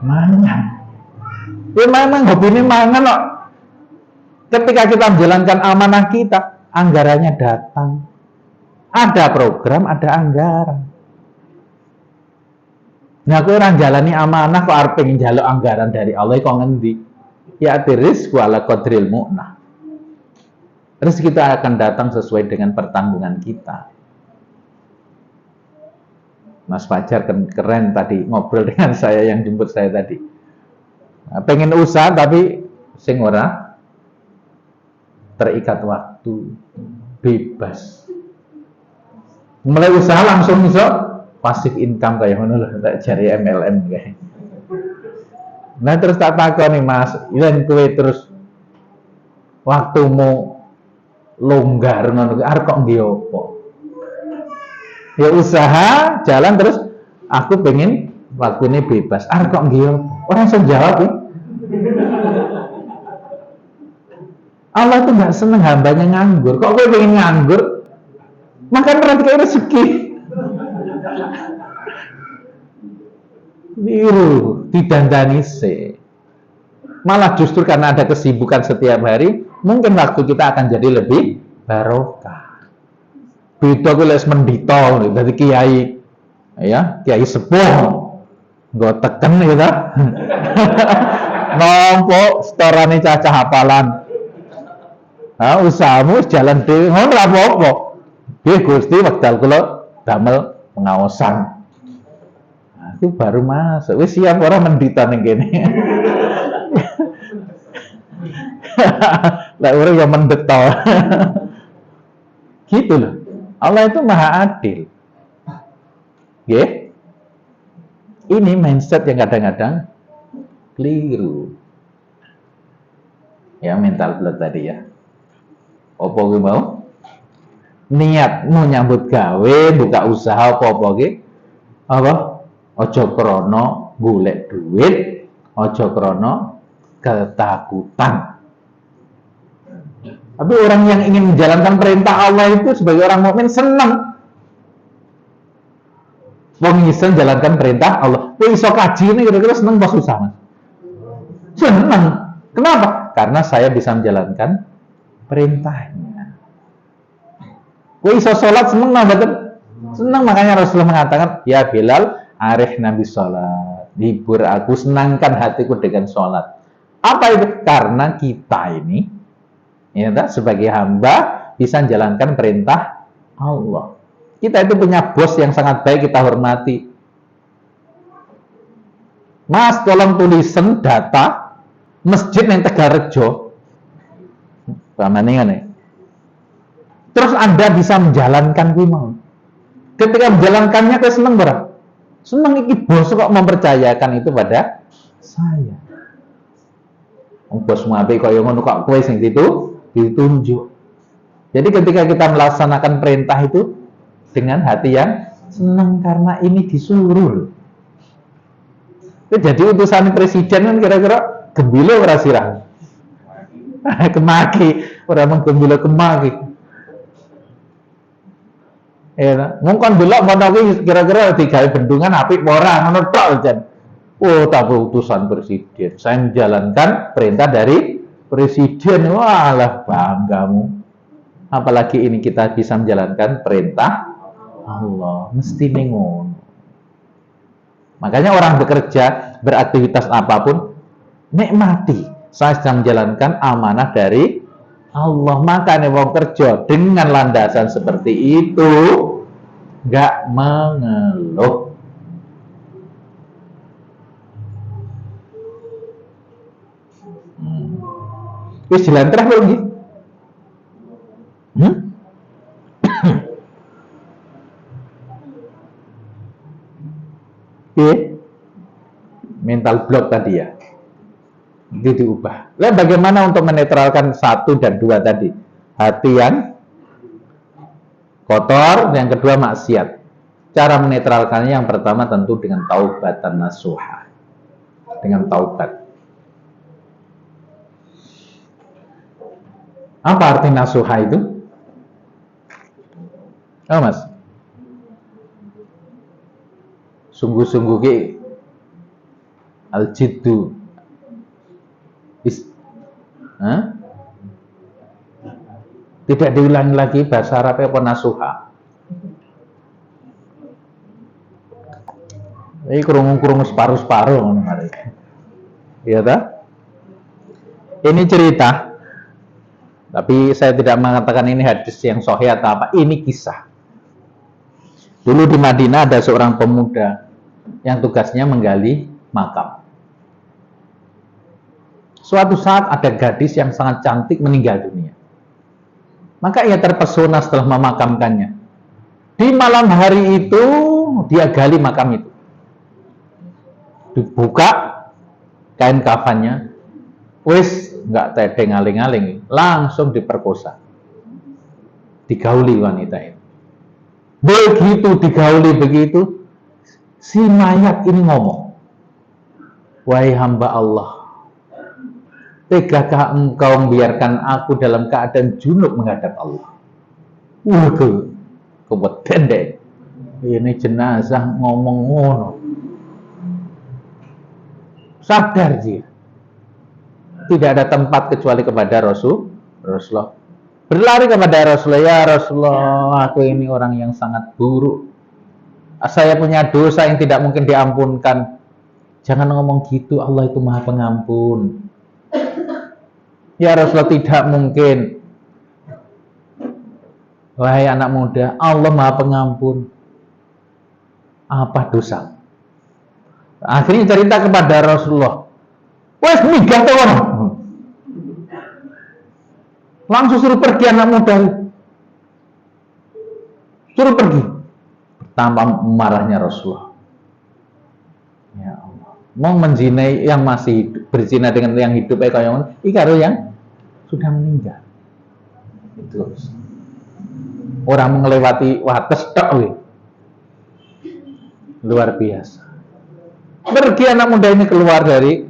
mangan. Ya memang hobine mangan kok. Ketika kita menjalankan amanah kita, anggarannya datang. Ada program, ada anggaran. Nah, aku orang jalani amanah kok arep pengen njaluk anggaran dari Allah kok ngendi? Ya rizqu ala qadril mu'nah. Rezeki kita akan datang sesuai dengan pertanggungan kita. Mas Fajar keren tadi ngobrol dengan saya yang jemput saya tadi. Nah, pengen usaha tapi sing ora terikat waktu, bebas. Mulai usaha langsung iso pasif income kayak mana loh, tak cari MLM kayak. Nah terus tak takon nih Mas, ilang kue terus waktumu longgar ngono arep kok nggih opo? Ya usaha jalan terus aku pengen waktunya bebas. Arep kok nggih opo? Orang iso jawab ya. Allah tuh nggak seneng hambanya nganggur. Kok gue pengen nganggur? Makan berarti kayak rezeki. Biru, didandani se. Malah justru karena ada kesibukan setiap hari, mungkin waktu kita akan jadi lebih barokah. Beda ku les mendito dari kiai, ya kiai sepuh, gue teken gitu. Nompo storane cacah hafalan. Nah, usahamu jalan dhewe ngono ora apa-apa. Nggih Gusti wekdal kula damel pengaosan. Itu baru masuk. Wis siap orang mendita ning kene. Lah orang yang mendeto. Gitu loh. Allah itu maha adil. Nggih. Ini mindset yang kadang-kadang keliru. Ya mental blood tadi ya. Apa gue mau? niatmu nyambut gawe, buka usaha apa-apa ki, apa? Ojo krono golek duit, ojo krono ketakutan. Tapi orang yang ingin menjalankan perintah Allah itu sebagai orang mukmin senang. Wong iso jalankan perintah Allah. Kowe iso kaji ini kira-kira seneng apa susah, Mas? Senang. Kenapa? Karena saya bisa menjalankan perintahnya. Kowe iso sholat seneng nggak betul? Senang, makanya Rasulullah mengatakan, ya Bilal, arih Nabi sholat, hibur aku, senangkan hatiku dengan sholat. Apa itu? Karena kita ini, ya, sebagai hamba bisa menjalankan perintah Allah. Kita itu punya bos yang sangat baik, kita hormati. Mas, tolong tulisan data masjid yang Tegalrejo. Terus Anda bisa menjalankan kuwi mau. Ketika menjalankannya saya seneng berapa? Seneng iki bos kok mempercayakan itu pada saya. Bos ngapain kok yang ngono kok kowe sing ditunjuk. Jadi ketika kita melaksanakan perintah itu dengan hati yang senang karena ini disuruh. Jadi utusan presiden kan kira-kira gembilo ora sirah. Kemaki, ora menggembilo kemaki. Ya, mungkin delok ngono kuwi kira-kira digawe bendungan apik ora ngono tok jan. Oh, tapi utusan presiden. Saya menjalankan perintah dari presiden. Walah banggamu. Apalagi ini kita bisa menjalankan perintah Allah, mesti ngono. Makanya orang bekerja, beraktivitas apapun, nikmati. Saya sedang menjalankan amanah dari Allah. Makanya mau kerja dengan landasan seperti itu, nggak mengeluh. Wis dilantrah kok iki. Mental block tadi ya, itu diubah. Lalu bagaimana untuk menetralkan 1 dan 2 tadi? Hati yang kotor, yang kedua maksiat. Cara menetralkannya yang pertama tentu dengan taubatan nasuha, dengan taubat. Apa arti nasuha itu? Oh Mas, sungguh-sungguh ki al-jiddu tidak diulangi lagi bahasa Arabnya apa nasuha. Ini kerungu-kerungu separuh-separuh iya tak? Ini cerita, tapi saya tidak mengatakan ini hadis yang sahih atau apa. Ini kisah. Dulu di Madinah ada seorang pemuda yang tugasnya menggali makam. Suatu saat ada gadis yang sangat cantik meninggal dunia. Maka ia terpesona setelah memakamkannya. Di malam hari itu dia gali makam itu. Dibuka kain kafannya, wis nggak tedeng aling-aling, langsung diperkosa. Digauli wanita ini. Begitu digauli begitu, si mayat ini ngomong, wahai hamba Allah, tegakah engkau membiarkan aku dalam keadaan junub menghadap Allah? Waduh, kebeten deh. Ini jenazah ngomong ngono. Sadar dia. Tidak ada tempat kecuali kepada Rasulullah. Berlari kepada Rasulullah, ya Rasulullah, aku ini orang yang sangat buruk. Saya punya dosa yang tidak mungkin diampunkan. Jangan ngomong gitu, Allah itu Maha Pengampun. Ya Rasulullah, tidak mungkin. Wahai anak muda, Allah Maha Pengampun. Apa dosa? Akhirnya cerita kepada Rasulullah. Wes migah to ono. Langsung suruh pergi anak muda. Suruh pergi. Betapa marahnya Rasulullah. Ya Allah. Mau menzinai yang masih hidup, berzina dengan yang hidup kayak ngono, iki karo yang sudah meninggal. Itu. Orang melewati wates tok we. Luar biasa. Pergi anak muda ini keluar dari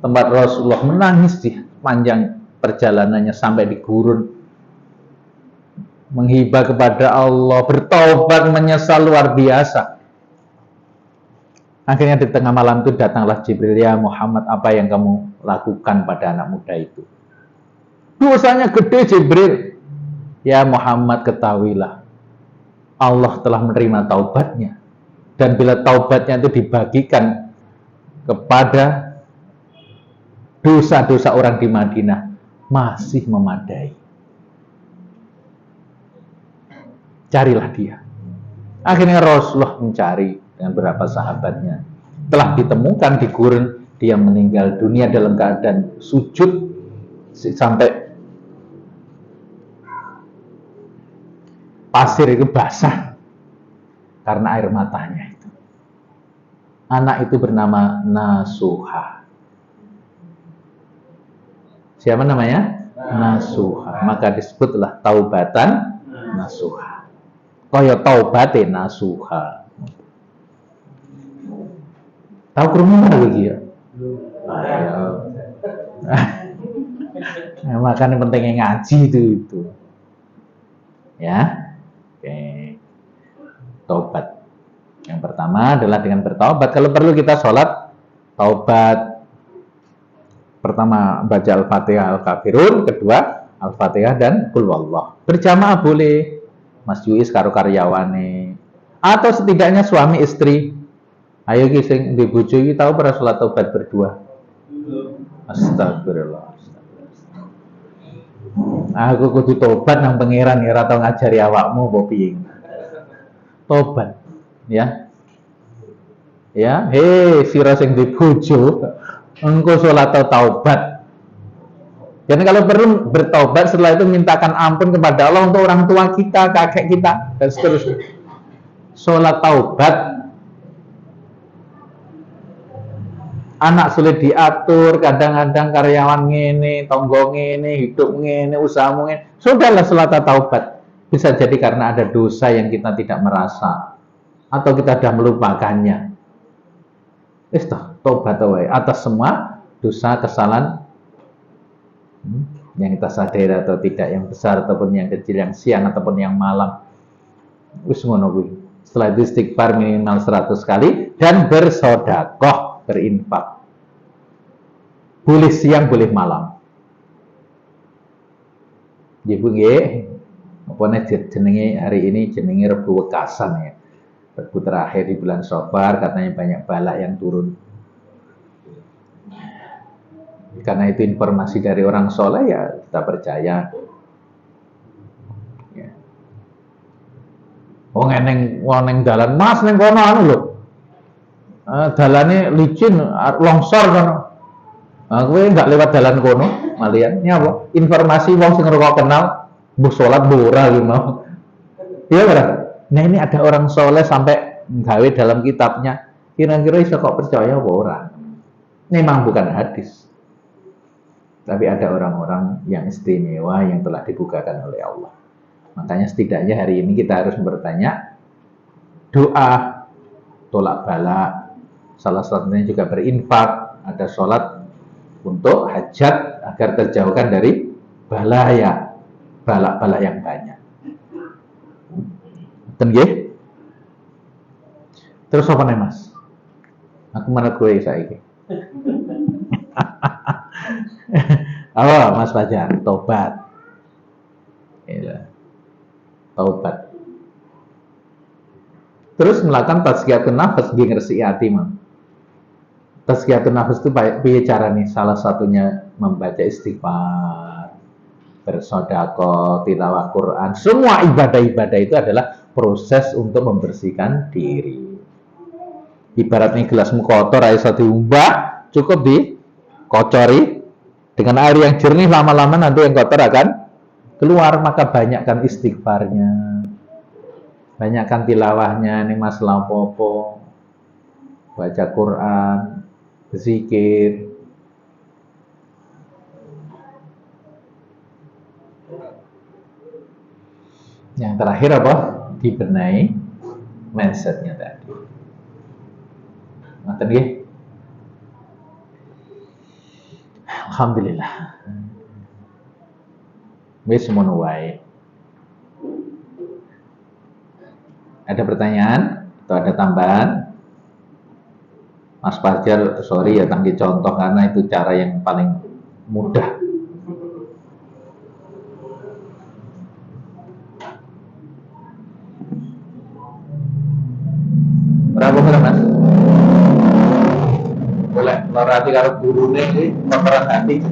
tempat Rasulullah, menangis di panjang perjalanannya sampai di gurun, menghibah kepada Allah, bertobat, menyesal luar biasa. Akhirnya di tengah malam itu datanglah Jibril, ya Muhammad, apa yang kamu lakukan pada anak muda itu? Dosanya gede Jibril. Ya Muhammad, ketahuilah, Allah telah menerima taubatnya. Dan bila taubatnya itu dibagikan kepada dosa-dosa orang di Madinah, masih memadai. Carilah dia. Akhirnya Rasulullah mencari dengan beberapa sahabatnya. Telah ditemukan di gurun, dia meninggal dunia dalam keadaan sujud sampai pasir itu basah karena air matanya itu. Anak itu bernama Nasuha. Siapa namanya? Nasuha. Maka disebutlah taubatan Nasuha. Kaya taubate Nasuha. Tahu kerumunan lagi ya? Ayo. Nah, makanya pentingnya ngaji itu. Ya. Oke. Taubat. Yang pertama adalah dengan bertaubat. Kalau perlu kita sholat taubat. Pertama baca Al-Fatihah Al-Kafirun, kedua Al-Fatihah dan Qul Wallah. Berjamaah boleh. Mas Yuis karo karyawane. Atau setidaknya suami istri. Ayo ki sing di bojo iki tau para salat taubat berdua. Astagfirullah. Aku kudu tobat nang pangeran ya, ora tau ngajari awakmu apa piye. Tobat, ya. Ya, sira sing di bojo, engko salat taubat. Dan kalau perlu bertobat, setelah itu mintakan ampun kepada Allah untuk orang tua kita, kakek kita, dan seterusnya. Salat taubat. Anak sulit diatur, kadang-kadang karyawan ngene, tonggo ngene, hidup ngene, usahamu ngene. Sudahlah salat taubat. Bisa jadi karena ada dosa yang kita tidak merasa atau kita sudah melupakannya. Tobat wae atas semua dosa kesalahan yang kita sadari atau tidak, yang besar ataupun yang kecil, yang siang ataupun yang malam. Wis ngono kuwi. Setelah itu istighfar minimal 100 kali dan bersedekah. Berinfak. Boleh siang, boleh malam. Nggih Bu nggih. Apa jenenge hari ini jenenge Rebu Wekasan ya. Rebu terakhir di bulan Syawal, katanya banyak balak yang turun. Karena itu informasi dari orang soleh ya kita percaya. Ya. Wong neng dalan Mas neng kono anu lho. Dalane licin, longsor kono. Kowe enggak lewat dalan kono, malian. Ini apa? Informasi wong sing ora kenal, mbuh salat mbuh ora iki mau. Iya ora? Nah, ini ada orang soleh sampai nggawe dalam kitabnya. Kira-kira iso kok percaya apa ora? Memang bukan hadis. Tapi ada orang-orang yang istimewa yang telah dibukakan oleh Allah. Makanya setidaknya hari ini kita harus bertanya doa, tolak bala. Salah satunya juga berinfak, ada sholat untuk hajat agar terjauhkan dari balaya, balak-balak yang banyak. Nggih? Terus apa nih Mas? Aku mana gue saiki. Apa Mas Fajar? Tobat. Ya. Tobat. Terus melakukan tazkiyatun nafas, nggih ngresiki ati, Mang. Tazkiyatun nafas itu piye carane? Salah satunya membaca istighfar, bersedekah, tilawah Quran. Semua ibadah-ibadah itu adalah proses untuk membersihkan diri. Ibaratnya gelasmu kotor, iso diumbah, cukup dikocori dengan air yang jernih, lama-lama nanti yang kotor akan keluar. Maka banyakkan istighfarnya, banyakkan tilawahnya. Ini masalah apa-apa, baca Quran, zikir. Yang terakhir apa? Dibenahi mindsetnya tadi. Ngoten nggih. Alhamdulillah. Wis semono wae. Ada pertanyaan atau ada tambahan? Mas Fajar, sorry ya tanggi contoh karena itu cara yang paling mudah. Berapa bulan Mas? Boleh lorati karo gurune iki kotoran hati.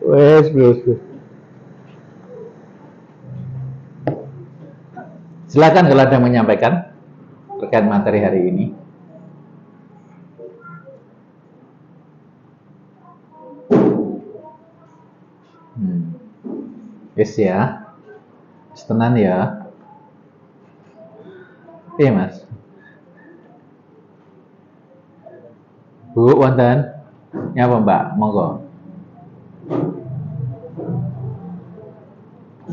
Wes. Silakan kalau ada yang menyampaikan terkait materi hari ini. Yes ya, tenan ya. Iya Mas. Bu, wonten. Nyapa Mbak? Monggo.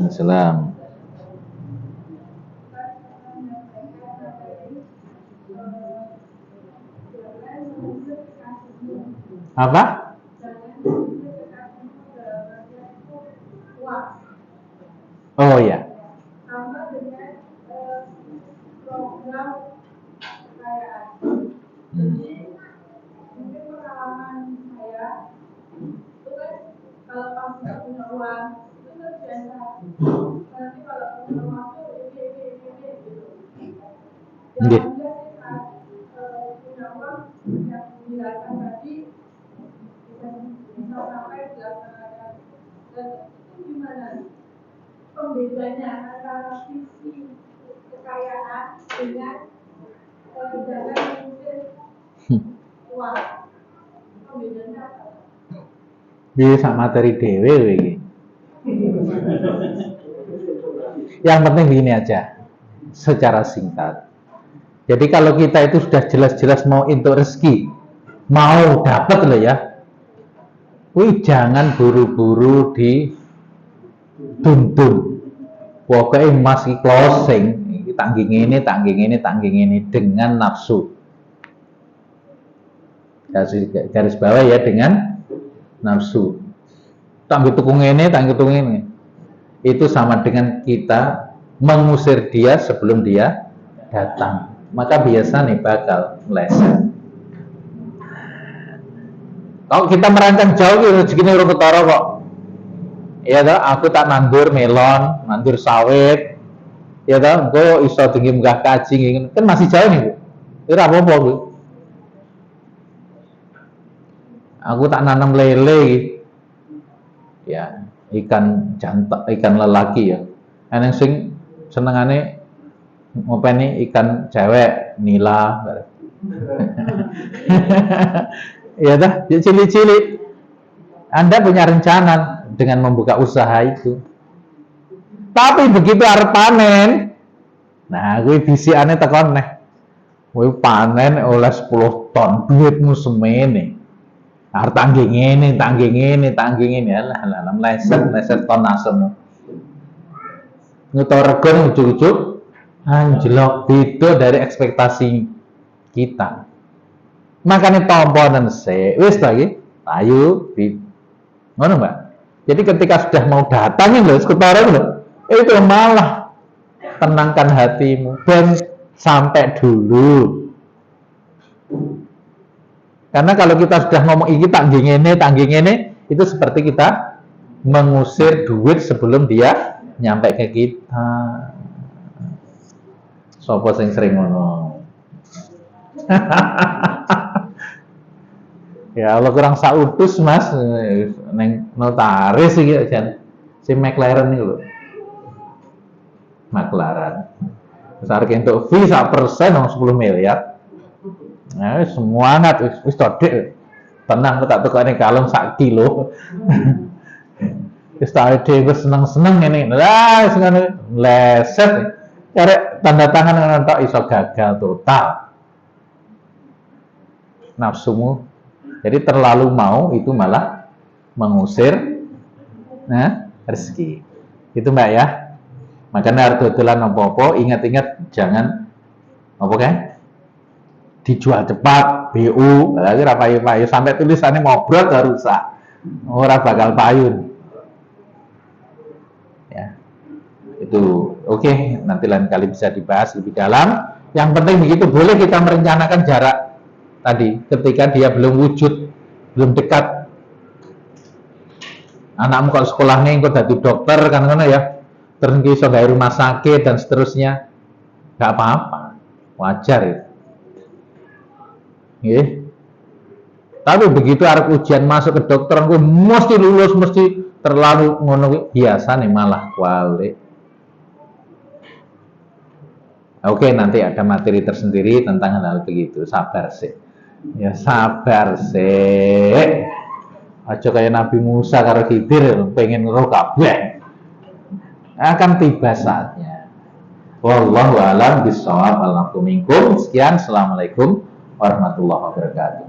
Salam. Apa? Oh ya. Nggih. Pembedanya antara sisi kekayaan dengan jalan mengusir uang. Pembedanya apa? Bisa materi dewe iki. Yang penting begini aja, secara singkat. Jadi kalau kita itu sudah jelas-jelas mau into rezeki, mau dapat loh ya, wih jangan buru-buru dituntun. Pokoknya masih closing, tangging ini dengan nafsu. Garis bawah ya dengan nafsu. Tangguh tukung ini. Itu sama dengan kita mengusir dia sebelum dia datang. Maka biasa nih bakal meleset. Kalau kita merancang jauh gitu, segini urung ketara kok. Ya toh, aku tak nandur melon, nandur sawit. Ya toh, engko iso tinggi munggah kaji kan masih jauh nih, Bu. Ora apa-apa, Bu. Aku tak nanam lele. Ya, ikan jantan, ikan lelaki ya. Eneng sing senengane ngopeni ikan cewek, nila. Ya dah, cili-cili. Anda punya rencana dengan membuka usaha itu. Tapi begitu arep panen, nah gue bisiane tekon neh. Gue panen oleh 10 ton, duitmu semene. Arep tangging ini. Alah, meleset ton asem. Ngutor rego ujug-ujug anjlok beda dari ekspektasi kita. Makanya tomponen se, wis lagi, ayo, ngono Mbak. Jadi ketika sudah mau datang loh, ketara loh, itu malah tenangkan hatimu dan sampai dulu. Karena kalau kita sudah ngomong ini tangging ini, itu seperti kita mengusir duit sebelum dia nyampe ke kita. Sopo sing sering ngono. Ya Allah kurang sautus Mas, neng notaris iki jan si McLaren iki lho. McLaren. Besar untuk fee 1% 10 miliar. Nah, semangat wis todek. Tenang tak tukane kalung 1 kilo. Wis tak dhewe seneng-seneng ngene. Lah wis ngono leset. Karek tanda tangan ngono tok iso gagal total. Nafsumu. Jadi terlalu mau itu malah mengusir Nah, rezeki. Itu Mbak ya. Makanya harus dodolan apa-apa, ingat-ingat jangan apa kan? Dijual cepat, BU, lagi ora payu-payu sampai tulisannya ngobrol gak rusak. Ora bakal payun. Ya. Itu oke, nanti lain kali bisa dibahas lebih dalam. Yang penting begitu, boleh kita merencanakan jarak tadi ketika dia belum wujud, belum dekat. Anakmu kalau sekolahnya engko dadi dokter kan ngono ya. Terus iso gawe rumah sakit dan seterusnya. Gak apa-apa. Wajar itu. Nggih. Tapi begitu arep ujian masuk ke dokter engko mesti lulus, mesti terlalu ngono biasa nih malah kuali. Oke, nanti ada materi tersendiri tentang hal-hal begitu. Sabar sih. Ya sabar sih. Aja kayak Nabi Musa karo Khidir pengen ngeroh kabeh. Akan tiba saatnya. Wallahu a'lam bishawab. Sekian, assalamualaikum warahmatullahi wabarakatuh.